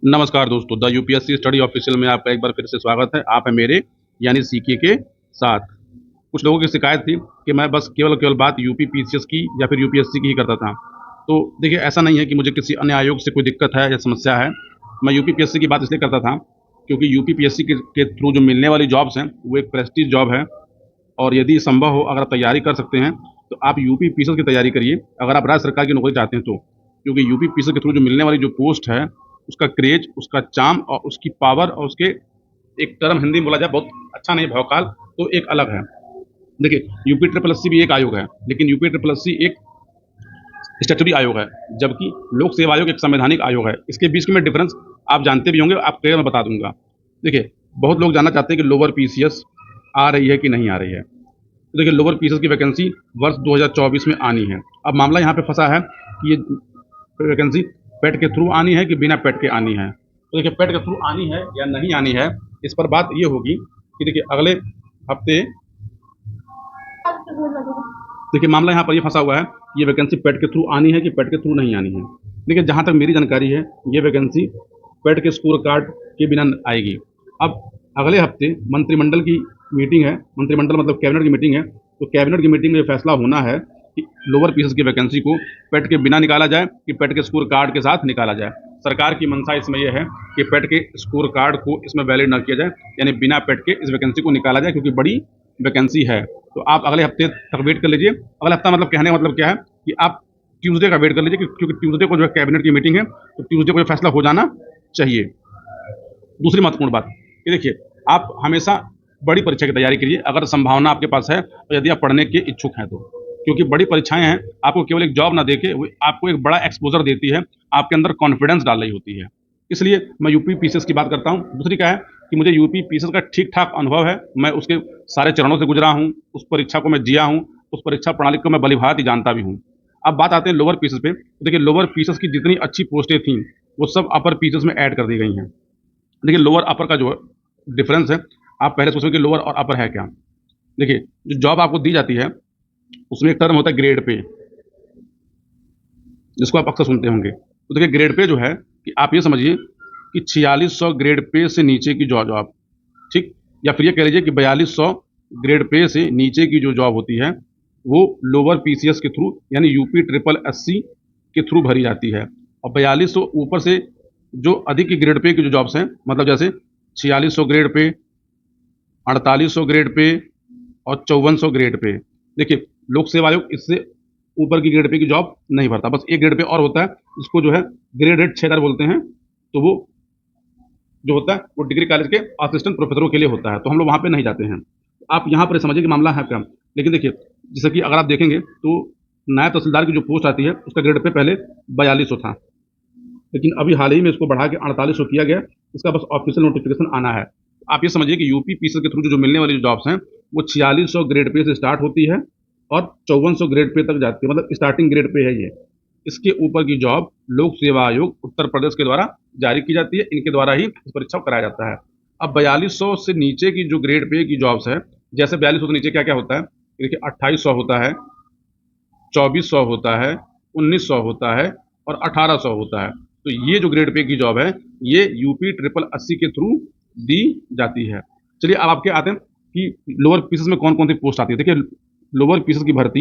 नमस्कार दोस्तों, the UPSC study official में आपका एक बार फिर से स्वागत है। आप हैं मेरे यानी सीके के साथ। कुछ लोगों की शिकायत थी कि मैं बस केवल बात यूपी पीसीएस की या फिर यूपीएससी की ही करता था। तो देखिए, ऐसा नहीं है कि मुझे किसी अन्य आयोग से कोई दिक्कत है या समस्या है। मैं यूपी पीएससी की बात इसलिए करता था क्योंकि यूपी पीएससी के थ्रू जो मिलने वाली जॉब्स हैं वो एक प्रेस्टीज जॉब है। और यदि संभव हो, अगर आप तैयारी कर सकते हैं तो आप यूपी पीसीएस की तैयारी करिए, अगर आप राज्य सरकार की नौकरी चाहते हैं तो। क्योंकि यूपी पीसीएस के थ्रू जो मिलने वाली जो पोस्ट है, उसका क्रेज, उसका चार्म और उसकी पावर और उसके एक टर्म हिंदी में बोला जाए बहुत अच्छा नहीं, भौकाल, तो एक अलग है। देखिए, यूपी ट्रिपल एससी भी एक आयोग है, लेकिन यूपी ट्रिपल एससी एक स्टैट्यूटरी आयोग है, जबकि लोक सेवा आयोग एक संवैधानिक आयोग है। इसके बीच में डिफरेंस आप जानते भी होंगे, आप क्लियर मैं बता दूंगा। देखिए, बहुत लोग जानना चाहते हैं कि लोअर पीसीएस आ रही है कि नहीं आ रही है। तो देखिए, लोअर पीसीएस की वैकेंसी वर्ष 2024 में आनी है। अब मामला यहाँ पे फंसा है कि ये वैकेंसी पेट के थ्रू आनी है कि बिना पेट के आनी है। तो देखिए, पेट के थ्रू आनी है या नहीं आनी है, इस पर बात ये होगी कि देखिए, अगले हफ्ते देखिए मामला यहाँ पर ये फंसा हुआ है, ये वैकेंसी पेट के थ्रू आनी है कि पेट के थ्रू नहीं आनी है। देखिए, जहाँ तक मेरी जानकारी है, ये वैकेंसी पेट के स्कोर कार्ड के बिना आएगी। अब अगले हफ्ते मंत्रिमंडल की मीटिंग है, मंत्रिमंडल मतलब कैबिनेट की मीटिंग है, तो कैबिनेट की मीटिंग में ये फैसला होना है कि लोअर पीसेस की वैकेंसी को पेट के बिना निकाला जाए कि पेट के स्कोर कार्ड के साथ निकाला जाए। सरकार की मंशा इसमें यह है कि पेट के स्कोर कार्ड को इसमें वैलिड न किया जाए, यानी बिना पेट के इस वैकेंसी को निकाला जाए, क्योंकि बड़ी वैकेंसी है। तो आप अगले हफ्ते तक वेट कर लीजिए। अगला हफ्ता मतलब कहने का मतलब क्या है कि आप ट्यूसडे का वेट कर लीजिए, क्योंकि ट्यूसडे को जो है कैबिनेट की मीटिंग है, तो ट्यूसडे को ये फैसला हो जाना चाहिए। दूसरी महत्वपूर्ण बात ये देखिए, आप हमेशा बड़ी परीक्षा की तैयारी करिए अगर संभावना आपके पास है, और यदि आप पढ़ने के इच्छुक हैं तो। क्योंकि बड़ी परीक्षाएं हैं, आपको केवल एक जॉब ना देके वो आपको एक बड़ा एक्सपोजर देती है, आपके अंदर कॉन्फिडेंस डाल रही होती है। इसलिए मैं यूपी पीसीएस की बात करता हूँ। दूसरी क्या है कि मुझे यूपी पीसीएस का ठीक ठाक अनुभव है, मैं उसके सारे चरणों से गुजरा हूँ, उस परीक्षा को मैं जिया हूँ, उस परीक्षा प्रणाली को मैं भलीभांति जानता भी हूँ। अब बात आते हैं लोअर पीसीएस पे। तो देखिए, लोअर पीसीएस की जितनी अच्छी पोस्टें थी वो सब अपर पीसीएस में ऐड कर दी गई हैं। देखिए, लोअर अपर का जो डिफरेंस है, आप पहले सोचो कि लोअर और अपर है क्या। देखिए, जो जॉब आपको दी जाती है उसमें एक टर्म होता है ग्रेड पे, जिसको आप अक्सर सुनते होंगे। तो देखिए, ग्रेड पे जो है कि आप ये समझिए कि 4600 ग्रेड पे से नीचे की जो जॉब, ठीक, या फिर ये कह लीजिए कि 4200 ग्रेड पे से नीचे की जो जॉब होती है वो लोअर पीसीएस के थ्रू यानी यूपी ट्रिपल एससी के थ्रू भरी जाती है। और 4200 ऊपर से जो अधिक की ग्रेड पे की जो जॉब्स हैं, मतलब जैसे 4600 ग्रेड पे, 4800 ग्रेड पे और 5400 ग्रेड पे। देखिए, लोक सेवा आयोग इससे ऊपर की ग्रेड पे की जॉब नहीं भरता, बस एक ग्रेड पे और होता है, जिसको जो है ग्रेडेड 6 बोलते हैं। तो वो जो होता है वो डिग्री कॉलेज के असिस्टेंट प्रोफेसरों के लिए होता है, तो हम लोग वहाँ पे नहीं जाते हैं। आप यहाँ पर समझिए कि मामला है क्या। लेकिन देखिए, जैसे कि अगर आप देखेंगे तो नायब तहसीलदार की जो पोस्ट आती है उसका ग्रेड पे पहले 4200 था, लेकिन अभी हाल ही में इसको बढ़ा के 4800 किया गया। इसका बस ऑफिशियल नोटिफिकेशन आना है। आप ये समझिए कि यूपी पीसीएस के थ्रू जो मिलने वाली जो जॉब्स हैं वो 4600 ग्रेड पे से स्टार्ट होती है और 5400 ग्रेड पे तक जाती है, मतलब स्टार्टिंग ग्रेड पे है ये। इसके ऊपर की जॉब लोक सेवा आयोग उत्तर प्रदेश के द्वारा जारी की जाती है, इनके द्वारा ही इस परीक्षा को कराया जाता है। अब 4200 से नीचे की जो ग्रेड पे की जॉब्स है, जैसे 4200 से नीचे क्या क्या होता है, देखिए 2800 होता है, 2400 होता है, 1900 होता है और 1800 होता है। तो ये जो ग्रेड पे की जॉब है ये यूपी ट्रिपल एससी के थ्रू दी जाती है। चलिए, अब आपके आते हैं कि लोअर पीसेस में कौन कौन सी पोस्ट आती है। देखिए, लोअर पीसेस की भर्ती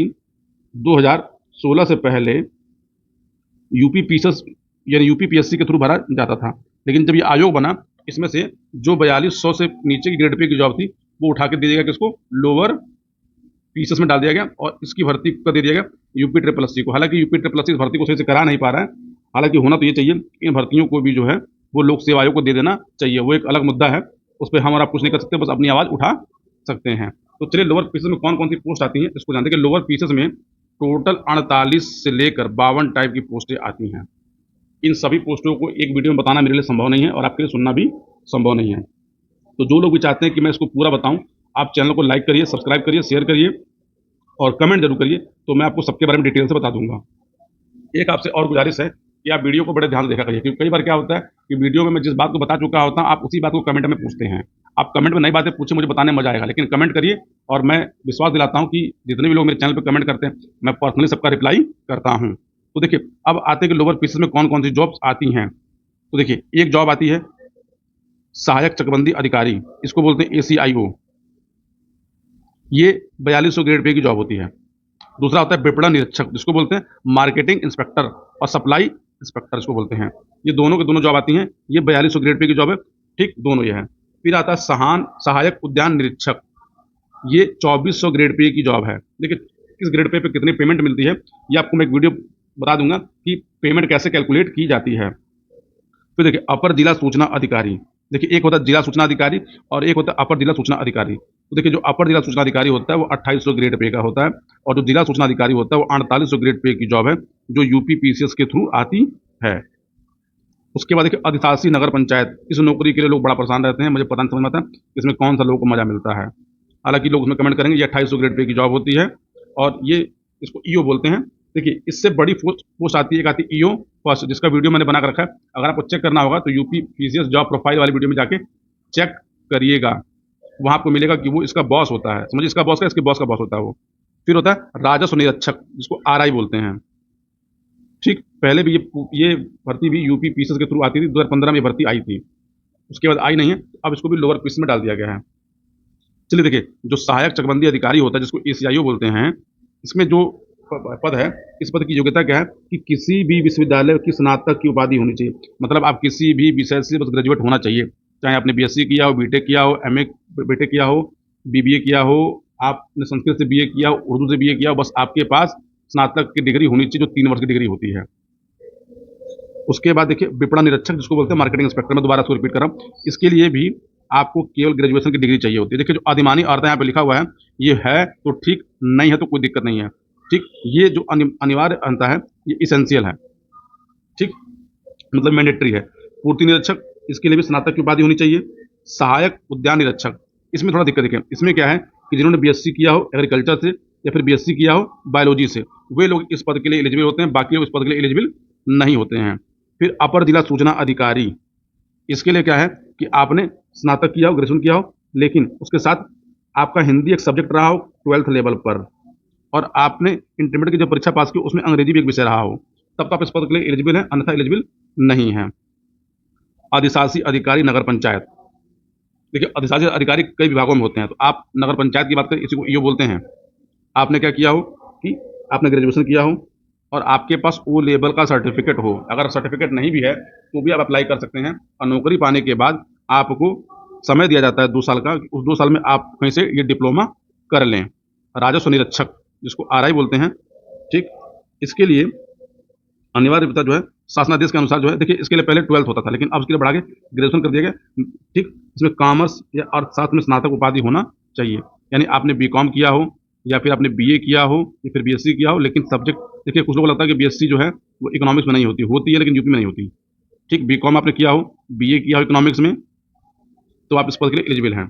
2016 से पहले यूपी पीसेस यानी यूपी पीएससी के थ्रू भरा जाता था, लेकिन जब ये आयोग बना, इसमें से जो 4200 से नीचे की ग्रेड पे की जॉब थी वो उठा के दे दिया गया किसको, लोअर पीसेस में डाल दिया गया, और इसकी भर्ती कर दे दिया गया यूपी ट्रिपल एससी को। हालांकि यूपी ट्रिपल एससी इस भर्ती को सही से करा नहीं पा रहा है। हालांकि होना तो ये चाहिए, इन भर्तियों को भी जो है वो लोक सेवा आयोग को दे देना चाहिए, वो एक अलग मुद्दा है, उस पर हम और आप कुछ नहीं कर सकते, बस अपनी आवाज़ उठा सकते हैं। तो चलिए, लोअर पीसेस में कौन कौन सी पोस्ट आती हैं इसको जानते हैं। कि लोअर पीसेस में टोटल 48 से लेकर 52 टाइप की पोस्टें आती हैं। इन सभी पोस्टों को एक वीडियो में बताना मेरे लिए संभव नहीं है और आपके लिए सुनना भी संभव नहीं है। तो जो लोग भी चाहते हैं कि मैं इसको पूरा बताऊं, आप चैनल को लाइक करिए, सब्सक्राइब करिए, शेयर करिए और कमेंट जरूर करिए, तो मैं आपको सबके बारे में डिटेल से बता दूंगा। एक आपसे और गुजारिश है कि आप वीडियो को बड़े ध्यान से देखा करिए, क्योंकि कई बार क्या होता है कि वीडियो में मैं जिस बात को बता चुका होता हूँ, आप उसी बात को कमेंट में पूछते हैं। आप कमेंट में नई बातें पूछे, मुझे बताने में मजा आएगा, लेकिन कमेंट करिए। और मैं विश्वास दिलाता हूँ कि जितने भी लोग मेरे चैनल पर कमेंट करते हैं, मैं पर्सनली सबका रिप्लाई करता हूँ। तो देखिए, अब आते हैं कि लोअर पीसेस में कौन कौन सी जॉब्स आती हैं। तो देखिए, एक जॉब आती है सहायक चकबंदी अधिकारी, इसको बोलते हैं ACIO। ये 4200 ग्रेड पे की जॉब होती है। दूसरा होता है विपणन निरीक्षक, जिसको बोलते हैं मार्केटिंग इंस्पेक्टर और सप्लाई इंस्पेक्टर इसको बोलते हैं। ये दोनों के दोनों जॉब आती हैं। ये 4200 ग्रेड पे की जॉब है, ठीक, दोनों ये है। फिर आता है सहायक उद्यान निरीक्षक, ये 2400 ग्रेड पे की जॉब है। देखिए, किस ग्रेड पे कितनी पेमेंट मिलती है, ये आपको मैं एक वीडियो बता दूंगा कि पेमेंट कैसे कैलकुलेट की जाती है। फिर देखिए, अपर जिला सूचना अधिकारी। देखिए, एक होता है जिला सूचना अधिकारी और एक होता है अपर जिला सूचना अधिकारी। तो देखिए, जो अपर जिला सूचना अधिकारी होता है वो 2800 ग्रेड पे का होता है, और जो जिला सूचना अधिकारी होता है वो 4800 ग्रेड पे की जॉब है, जो यूपी PCS के थ्रू आती है। उसके बाद देखिए, अधिशासी नगर पंचायत, इस नौकरी के लिए लोग बड़ा परेशान रहते हैं। मुझे पता नहीं समझ में आता इसमें कौन सा लोगों को मजा मिलता है। हालांकि लोग उसमें कमेंट करेंगे ये 2800 ग्रेड पे की जॉब होती है, और ये इसको ईओ बोलते हैं। देखिए, इससे बड़ी पोस्ट आती है, एक आती है ईओ फर्स्ट, जिसका वीडियो मैंने बना कर रखा है। अगर आपको चेक करना होगा तो यूपी PCS जॉब प्रोफाइल वाली वीडियो में जाके चेक करिएगा, वहां आपको मिलेगा कि वो इसका बॉस होता है। समझिए, इसका बॉस का इसके बॉस का बॉस होता है वो। फिर होता है राजस्व निरीक्षक, जिसको RI बोलते हैं। ठीक, पहले भी ये भर्ती भी यूपी PCS के थ्रू आती थी। 2015 में ये भर्ती आई थी, उसके बाद आई नहीं है, अब इसको भी लोअर PCS में डाल दिया गया है। चलिए देखिए, जो सहायक चकबंदी अधिकारी होता है, जिसको ACIO बोलते हैं, इसमें जो पद है, इस पद की योग्यता क्या है कि किसी भी विश्वविद्यालय की स्नातक की उपाधि होनी चाहिए। मतलब आप किसी भी विषय से बस ग्रेजुएट होना चाहिए, चाहे आपने BSc किया हो, BTech किया हो, MA BTech किया हो, BBA किया हो, आपने संस्कृत से BA किया हो, उर्दू से BA किया हो, बस आपके पास स्नातक की डिग्री होनी चाहिए, जो 3 वर्ष की डिग्री होती है। उसके बाद देखिए, विपणन निरीक्षक, जिसको बोलते हैं मार्केटिंग इंस्पेक्टर, मैं दोबारा इसको रिपीट कर रहा हूँ। इसके लिए भी आपको केवल ग्रेजुएशन की डिग्री चाहिए होती है। देखिए, जो अधिमानी अर्थ यहाँ पे लिखा हुआ है, ये है तो ठीक, नहीं है तो कोई दिक्कत नहीं है। ठीक, ये जो अनिवार्य अंत है, ये इसेंशियल है। ठीक, मतलब मैंडेटरी है। पूर्ति निरीक्षक, इसके लिए भी स्नातक की उपाधि होनी चाहिए। सहायक उद्यान निरीक्षक, इसमें थोड़ा दिक्कत देखिए, इसमें क्या है कि जिन्होंने BSc किया हो एग्रीकल्चर से, या फिर BSc किया हो बायोलॉजी से, वे लोग इस पद के लिए एलिजिबल होते हैं, बाकी लोग इस पद के लिए एलिजिबल नहीं होते हैं। फिर अपर जिला सूचना अधिकारी, इसके लिए क्या है कि आपने स्नातक किया हो, ग्रेजुएशन किया हो, लेकिन उसके साथ आपका हिंदी एक सब्जेक्ट रहा हो 12th लेवल पर, और आपने इंटरमीडिएट की जो परीक्षा पास की उसमें अंग्रेजी भी एक विषय रहा हो, तब तो आप इस पद के लिए एलिजिबल हैं, अन्यथा एलिजिबल नहीं है। अधिशासी अधिकारी नगर पंचायत, देखिए, अधिशासी अधिकारी कई विभागों में होते हैं, तो आप नगर पंचायत की बात करें, इसी को ईओ बोलते हैं। आपने क्या किया हो कि आपने ग्रेजुएशन किया हो और आपके पास O लेवल का सर्टिफिकेट हो। अगर सर्टिफिकेट नहीं भी है तो भी आप अप्लाई कर सकते हैं, और नौकरी पाने के बाद आपको समय दिया जाता है 2 साल का, उस 2 साल में आप कहीं से ये डिप्लोमा कर लें। राजस्व निरीक्षक, जिसको RI बोलते हैं, ठीक, इसके लिए अनिवार्यता जो है शासनादेश के अनुसार जो है, देखिए, इसके लिए पहले 12th होता था, लेकिन अब इसके लिए बढ़ा के ग्रेजुएशन कर दिया गया। ठीक, इसमें कॉमर्स या अर्थशास्त्र में स्नातक उपाधि होना चाहिए, यानी आपने BCom किया हो, या फिर आपने BA किया हो, या फिर BSc किया हो, लेकिन सब्जेक्ट, देखिए, कुछ लोगों को लगता है कि BSc जो है वो इकोनॉमिक्स में नहीं होती, होती है लेकिन यूपी में नहीं होती। ठीक, BCom आपने किया हो, BA किया हो इकोनॉमिक्स में, तो आप इस पद के लिए एलिजिबल हैं।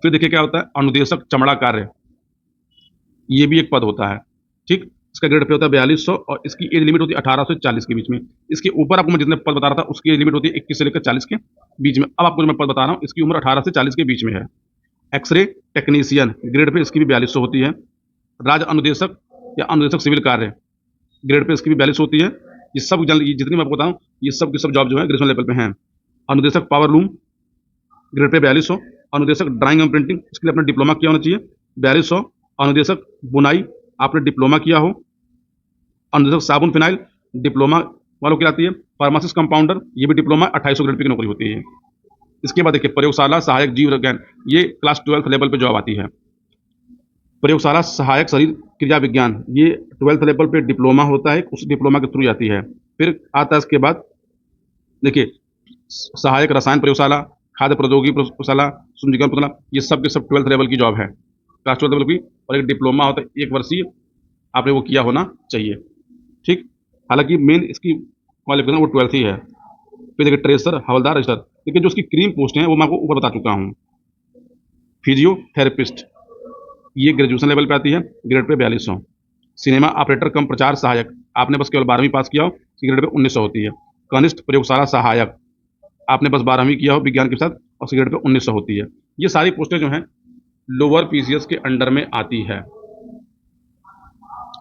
फिर देखिए क्या होता है, अनुदेशक चमड़ा कार्य, ये भी एक पद होता है। ठीक, इसका ग्रेड पे होता है 4200, और इसकी एज लिमिट होती है 18 से 40 के बीच में। इसके ऊपर आपको मैं जितने पद बता रहा था उसकी एज लिमिट होती है 21 से लेकर 40 के बीच में। अब आपको जो मैं पद बता रहा हूँ, इसकी उम्र 18 से 40 के बीच में है। एक्सरे टेक्नीशियन, ग्रेड पे इसकी भी 4200 होती है। राज्य अनुदेशक या अनुदेशक सिविल कार्य, ग्रेड पे इसकी भी 42 होती है। ये सब जितनी मैं आपको बताऊँ, ये सब की सब जॉब जो है ग्रेजुएशन लेवल पे हैं। अनुदेशक पावर लूम, ग्रेड पे 4200। अनुदेशक ड्राइंग एंड प्रिंटिंग, इसके लिए अपना डिप्लोमा किया होना चाहिए, 4200। अनुदेशक बुनाई, आपने डिप्लोमा किया हो। अनुदेशक साबुन फिनाइल, डिप्लोमा वालों की आती है। फार्मासिस्ट कंपाउंडर, ये भी डिप्लोमा 2800 ग्रेड पे की नौकरी होती है। इसके बाद देखिए, प्रयोगशाला सहायक जीव विज्ञान, ये क्लास 12th लेवल पे जॉब आती है। प्रयोगशाला सहायक शरीर क्रिया विज्ञान, ये 12th लेवल पे डिप्लोमा होता है, उस डिप्लोमा के थ्रू आती है। फिर आता है इसके बाद देखिए, सहायक रसायन प्रयोगशाला, खाद्य प्रौद्योगिकी प्रयोगशाला, सूक्ष्म प्रयोगशाला, ये सब के सब 12th लेवल की जॉब है, क्लास 12th लेवल की। और एक डिप्लोमा होता है 1 वर्षीय, आपने वो किया होना चाहिए। ठीक, हालांकि मेन इसकी क्वालिफिकेशन वो 12th ही है। फिर देखिए, ट्रेसर हवलदार रजिस्टर, देखिए, जो इसकी क्रीम पोस्ट है वो मैं आपको ऊपर बता चुका हूँ। फिजियोथेरेपिस्ट, ये ग्रेजुएशन लेवल पे आती है, ग्रेड पे 4200। सिनेमा ऑपरेटर कम प्रचार सहायक, आपने बस केवल 12वीं पास किया हो, इसकी ग्रेड पे 1900 होती है। कनिष्ठ प्रयोगशाला सहायक, आपने बस 12वीं किया हो विज्ञान के साथ, और इसकी ग्रेड पे 1900 होती है। ये सारी पोस्टें जो हैं लोअर PCS के अंडर में आती है।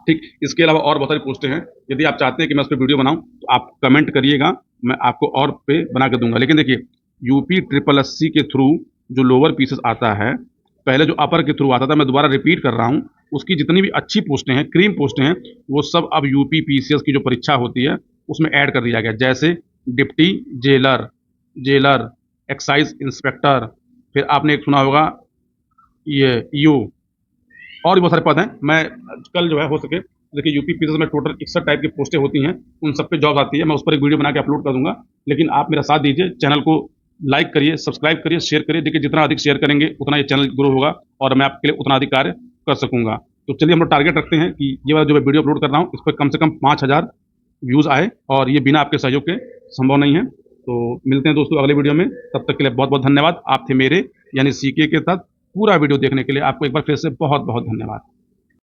ठीक, इसके अलावा और बहुत सारी पोस्टें हैं। यदि आप चाहते हैं कि मैं उस पर वीडियो बनाऊं तो आप कमेंट करिएगा, मैं आपको और पे बना के दूंगा। लेकिन देखिए, यूपी ट्रिपल एससी के थ्रू जो लोअर पीसेस आता है, पहले जो अपर के थ्रू आता था, मैं दोबारा रिपीट कर रहा हूँ, उसकी जितनी भी अच्छी पोस्टें हैं, क्रीम पोस्टें हैं, वो सब अब यूपी पीसीएस की जो परीक्षा होती है उसमें ऐड कर दिया गया। जैसे deputy jailer, jailer, excise inspector, फिर आपने एक सुना होगा ये ईओ, और भी बहुत सारे पद हैं। मैं कल जो है हो सके, देखिए यूपी पीसीएस में टोटल 61 टाइप की पोस्टें होती हैं, उन सब पे जॉब आती है। मैं उस पर एक वीडियो बना के अपलोड कर दूंगा। लेकिन आप मेरा साथ दीजिए, चैनल को लाइक करिए, सब्सक्राइब करिए, शेयर करिए। देखिए जितना अधिक शेयर करेंगे उतना ये चैनल ग्रो होगा और मैं आपके लिए उतना अधिक कार्य कर सकूंगा। तो चलिए हम लोग टारगेट रखते हैं कि ये वाला जो मैं वीडियो अपलोड कर रहा हूँ, इस पर कम से कम 5000 व्यूज़ आए, और ये बिना आपके सहयोग के संभव नहीं है। तो मिलते हैं दोस्तों अगले वीडियो में। तब तक के लिए बहुत बहुत धन्यवाद। आप थे मेरे यानी सीके के साथ पूरा वीडियो देखने के लिए आपको एक बार फिर से बहुत बहुत धन्यवाद।